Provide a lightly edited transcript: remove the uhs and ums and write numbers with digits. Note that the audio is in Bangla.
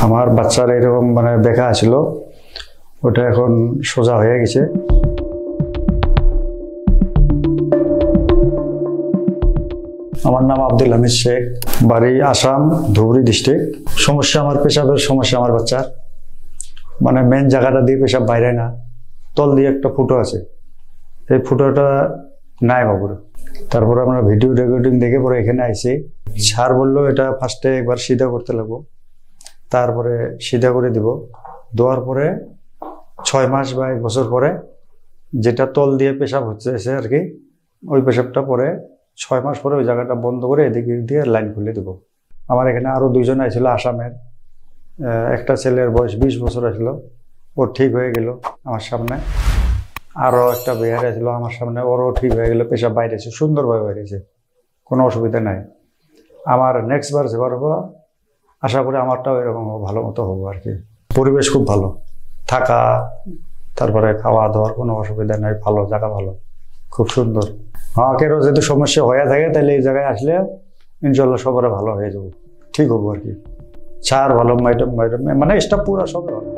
আমার বাচ্চার এরকম মানে দেখা ছিল, ওটা এখন সোজা হয়ে গেছে। আমার নাম আব্দুল হামিদ শেখ, বাড়ি আসাম, ধুবড়ী ডিস্ট্রিক্ট। সমস্যা আমার পেশাবের সমস্যা। আমার বাচ্চার মানে মেন জায়গাটা দিয়ে পেশাব বাইরে না, তল দিয়ে একটা ফুটো আছে, এই ফুটোটা নাই বাবুর। তারপরে আমরা ভিডিও রেকর্ডিং দেখে পরে এখানে আইসি। স্যার বললো এটা ফার্স্টে একবার সিধা করতে লাগবো, তারপরে সিধা করে দিব। দেওয়ার পরে 6 মাস বা 1 বছর পরে যেটা তল দিয়ে পেশাব হচ্ছে আর কি, ওই পেশাবটা পরে 6 মাস পরে ওই জায়গাটা বন্ধ করে এদিকে দিয়ে লাইন খুলে দেবো। আমার এখানে আরও 2 জন আসছিল আসামের। একটা ছেলের বয়স 20 বছর আসছিল, ও ঠিক হয়ে গেল আমার সামনে। আরও একটা বিহারে ছিল আমার সামনে, ওরও ঠিক হয়ে গেল, পেশাব বাইরেছে, সুন্দরভাবে বাইরেছে, কোনো অসুবিধা নাই। আমার নেক্সট বার যেবার হবো আশা করি আমারটাও এরকম ভালো মতো হবো আর কি। পরিবেশ খুব ভালো, থাকা তারপরে খাওয়া দাওয়ার কোনো অসুবিধা নাই, ভালো জায়গা, ভালো, খুব সুন্দর। আমাকেরও যদি সমস্যা হয়ে থাকে তাহলে এই জায়গায় আসলে ইনশাল্লাহ সবার ভালো হয়ে যাবো, ঠিক হবো আর কি। স্যার ভালো, ম্যাডাম মানে স্টাফ পুরো সবাই ভালো।